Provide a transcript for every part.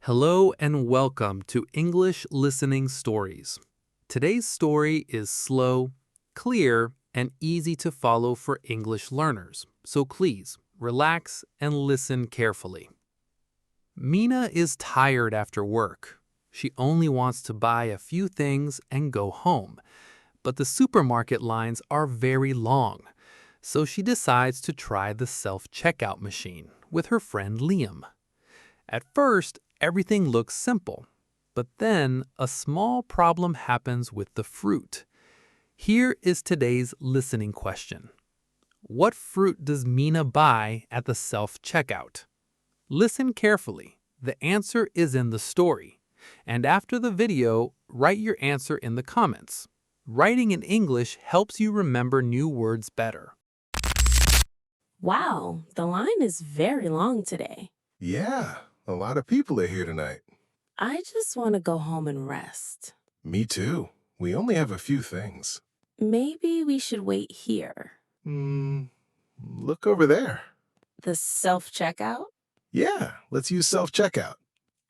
Hello and welcome to English Listening Stories. Today's story is slow, clear, and easy to follow for English learners, so please relax and listen carefully. Mina is tired after work. She only wants to buy a few things and go home, but the supermarket lines are very long, so she decides to try the self-checkout machine with her friend Liam. At first, everything looks simple, but then a small problem happens with the fruit. Here is today's listening question. What fruit does Mina buy at the self-checkout? Listen carefully. The answer is in the story. And after the video, write your answer in the comments. Writing in English helps you remember new words better. Wow, the line is very long today. Yeah, a lot of people are here tonight. I just want to go home and rest. Me too. We only have a few things. Maybe we should wait here. Look over there. The self-checkout? Yeah, let's use self-checkout.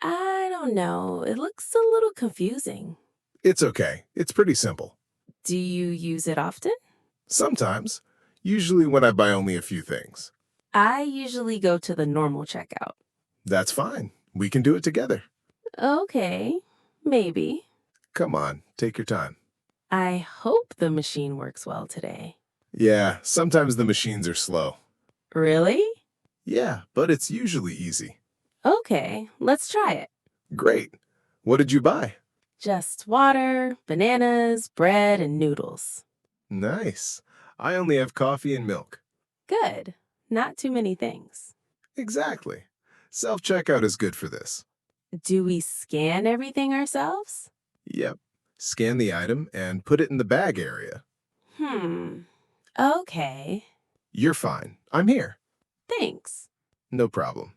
I don't know. It looks a little confusing. It's okay. It's pretty simple. Do you use it often? Sometimes, usually when I buy only a few things. I usually go to the normal checkout. That's fine. We can do it together. Okay, maybe. Come on, take your time. I hope the machine works well today. Yeah, sometimes the machines are slow. Really? Yeah, but it's usually easy. Okay, let's try it. Great. What did you buy? Just water, bananas, bread, and noodles. Nice. I only have coffee and milk. Good. Not too many things. Exactly. Self-checkout is good for this. Do we scan everything ourselves? Yep. Scan the item and put it in the bag area. Okay. You're fine. I'm here. Thanks. No problem.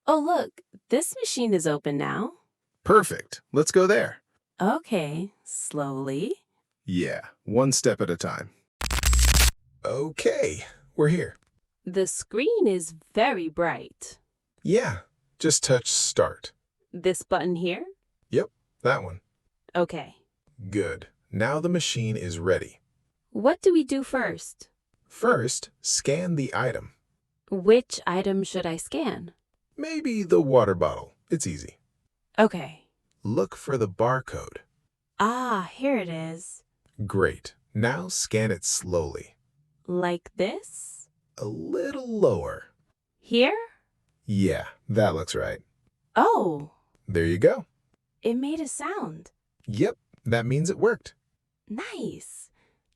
Oh, look, this machine is open now. Perfect. Let's go there. Okay, slowly. Yeah, one step at a time. Okay, we're here. The screen is very bright. Yeah, just touch Start. This button here? Yep, that one. Okay. Good. Now the machine is ready. What do we do first? First, scan the item. Which item should I scan? Maybe the water bottle. It's easy. Okay. Look for the barcode. Ah, here it is. Great. Now scan it slowly. Like this? A little lower. Here? Yeah, that looks right. Oh, There you go. it made a sound. Yep, that means it worked. Nice.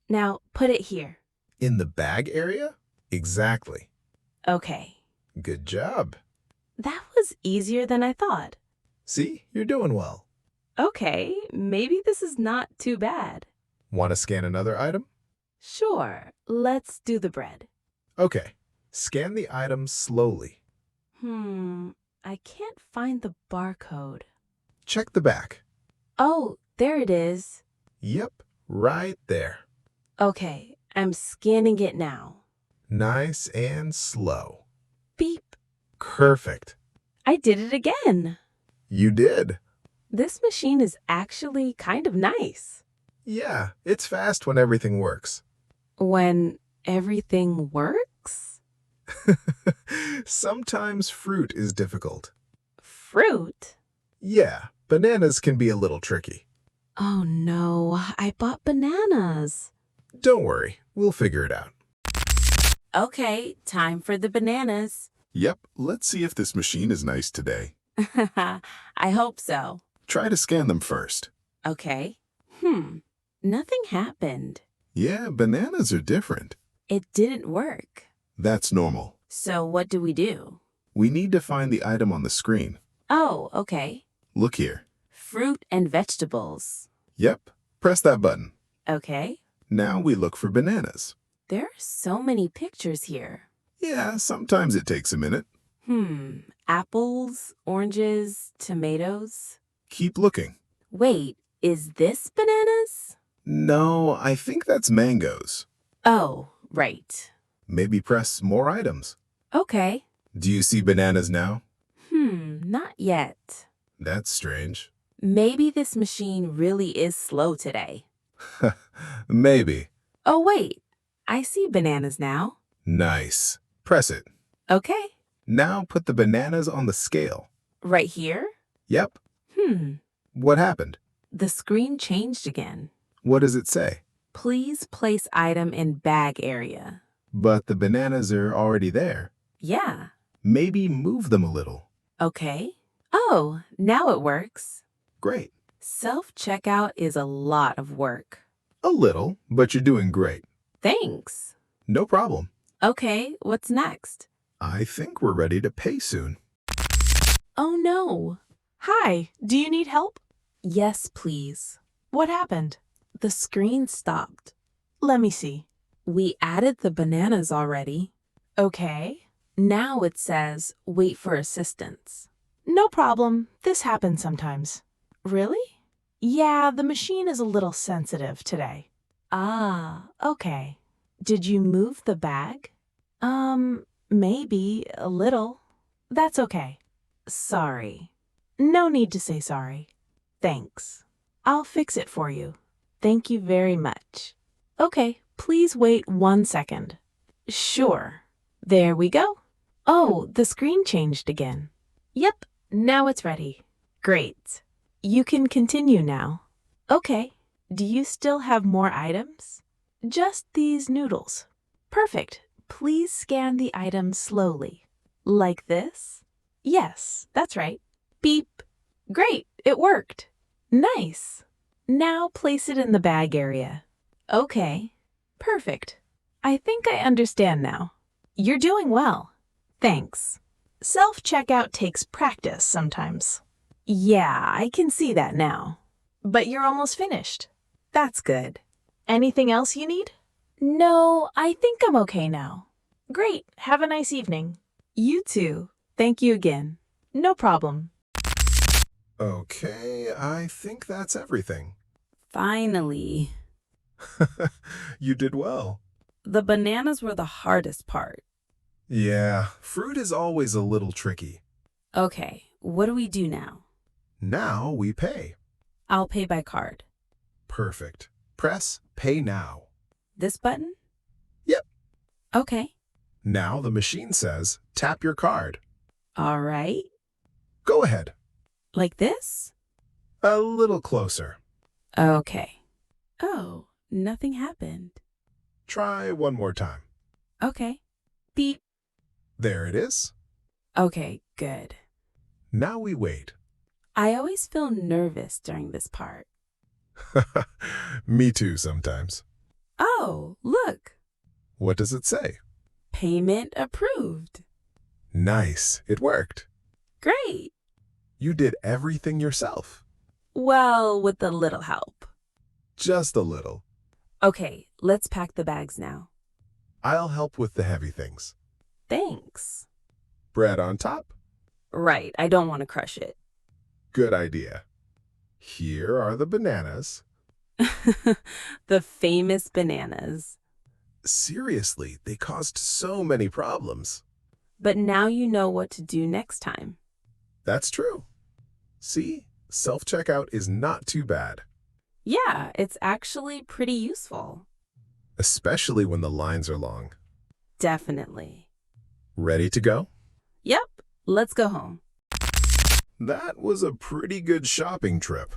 Now put it here. In the bag area? Exactly. Okay. Good job. That was easier than I thought. See, you're doing well. Okay, maybe this is not too bad. Want to scan another item? Sure, let's do the bread. Okay. Scan the item slowly. I can't find the barcode. Check the back. Oh, there it is. Yep, right there. Okay, I'm scanning it now. Nice and slow. Beep. Perfect. I did it again. You did. This machine is actually kind of nice. Yeah, it's fast when everything works. When everything works? Sometimes fruit is difficult. Fruit? Yeah, bananas can be a little tricky. Oh no, I bought bananas. Don't worry, we'll figure it out. Okay, time for the bananas. Yep, let's see if this machine is nice today. I hope so. Try to scan them first. Okay. Nothing happened. Yeah, bananas are different. It didn't work. That's normal. So what do we do? We need to find the item on the screen. Oh, okay. Look here. Fruit and vegetables. Yep, press that button. Okay. Now we look for bananas. There are so many pictures here. Yeah, sometimes it takes a minute. Apples, oranges, tomatoes. Keep looking. Wait, is this bananas? No, I think that's mangoes. Oh, right. Maybe press more items. Okay. Do you see bananas now? Not yet. That's strange. Maybe this machine really is slow today. Maybe. Oh, wait. I see bananas now. Nice. Press it. Okay. Now put the bananas on the scale. Right here? Yep. What happened? The screen changed again. What does it say? Please place item in bag area. But the bananas are already there. Yeah. Maybe move them a little. Okay. Oh, now it works. Great. Self-checkout is a lot of work. A little, but you're doing great. Thanks. No problem. Okay, what's next? I think we're ready to pay soon. Oh no. Hi, do you need help? Yes, please. What happened? The screen stopped. Let me see. We added the bananas already. Okay. Now it says, wait for assistance. No problem. This happens sometimes. Really? Yeah, the machine is a little sensitive today. Ah, okay. Did you move the bag? Maybe a little. That's okay. Sorry. No need to say sorry. Thanks. I'll fix it for you. Thank you very much. Okay, please wait 1 second. Sure. There we go. Oh, the screen changed again. Yep, now it's ready. Great. You can continue now. Okay. Do you still have more items? Just these noodles. Perfect. Please scan the items slowly. Like this? Yes, that's right. Beep. Great, it worked. Nice. Now place it in the bag area. Okay. Perfect. I think I understand now. You're doing well. Thanks. Self-checkout takes practice sometimes. Yeah, I can see that now. But you're almost finished. That's good. Anything else you need? No, I think I'm okay now. Great. Have a nice evening. You too. Thank you again. No problem. Okay, I think that's everything. Finally. You did well. The bananas were the hardest part. Yeah, fruit is always a little tricky. Okay, what do we do now? Now we pay. I'll pay by card. Perfect. Press Pay Now. This button? Yep. Okay. Now the machine says, tap your card. All right. Go ahead. Like this? A little closer. Okay. Oh, nothing happened. Try one more time. Okay. Beep. There it is. Okay, good. Now we wait. I always feel nervous during this part. Me too sometimes. Oh, look. What does it say? Payment approved. Nice. It worked. Great. You did everything yourself. Well, with a little help. Just a little. Okay, let's pack the bags now. I'll help with the heavy things. Thanks. Bread on top? Right, I don't want to crush it. Good idea. Here are the bananas. The famous bananas. Seriously, they caused so many problems. But now you know what to do next time. That's true. See, self-checkout is not too bad, Yeah, it's actually pretty useful. especially when the lines are long. Definitely. Ready to go? Yep, let's go home. That was a pretty good shopping trip.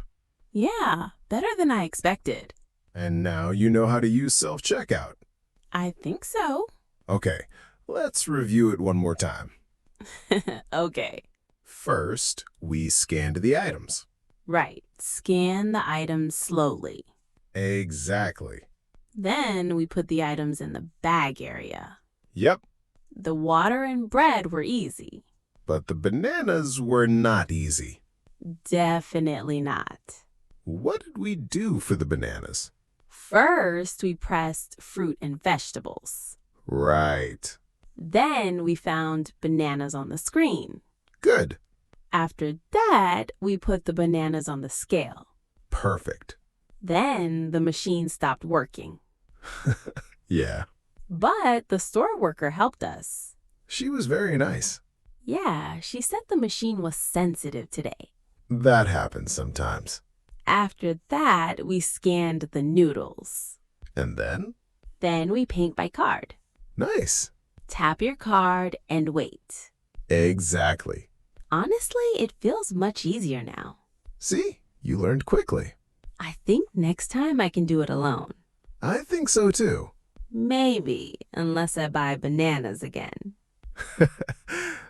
Yeah, better than I expected. And now you know how to use self-checkout. I think so. Okay, let's review it one more time. Okay. First, we scanned the items. Right, scan the items slowly. Exactly. Then we put the items in the bag area. Yep, The water and bread were easy. but the bananas were not easy. Definitely not. What did we do for the bananas? First, we pressed fruit and vegetables. Right. Then we found bananas on the screen. Good. After that, we put the bananas on the scale. Perfect. Then the machine stopped working. Yeah, But the store worker helped us. she was very nice. Yeah, she said the machine was sensitive today. That happens sometimes. After that, we scanned the noodles. And then? Then we paint by card. Nice. Tap your card and wait. Exactly. Honestly, it feels much easier now. See? You learned quickly. I think next time I can do it alone. I think so too. Maybe, unless I buy bananas again.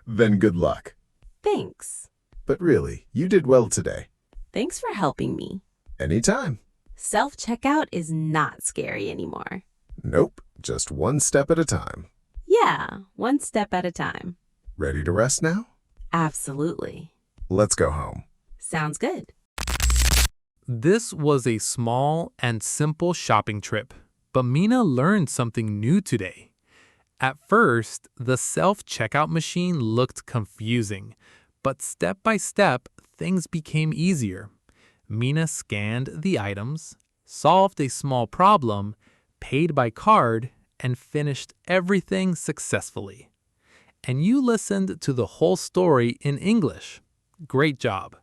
Then good luck. Thanks. But really, you did well today. Thanks for helping me. Anytime. Self-checkout is not scary anymore. Nope, just one step at a time. Yeah, one step at a time. Ready to rest now? Absolutely. Let's go home. Sounds good. This was a small and simple shopping trip, but Mina learned something new today. At first, the self-checkout machine looked confusing, but step by step, things became easier. Mina scanned the items, solved a small problem, paid by card, and finished everything successfully. And you listened to the whole story in English. Great job.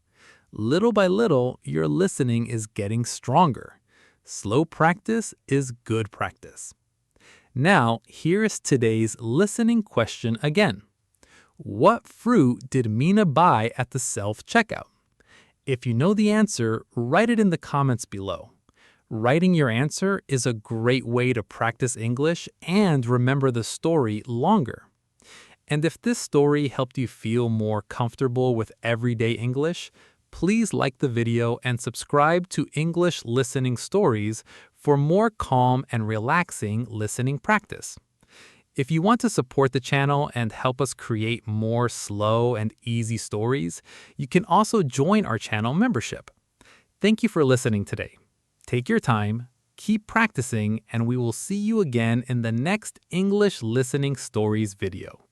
Little by little, your listening is getting stronger. Slow practice is good practice. Now, here is today's listening question again. What fruit did Mina buy at the self-checkout? If you know the answer, write it in the comments below. Writing your answer is a great way to practice English and remember the story longer. And if this story helped you feel more comfortable with everyday English, please like the video and subscribe to English Listening Stories for more calm and relaxing listening practice. If you want to support the channel and help us create more slow and easy stories, you can also join our channel membership. Thank you for listening today. Take your time, keep practicing, and we will see you again in the next English Listening Stories video.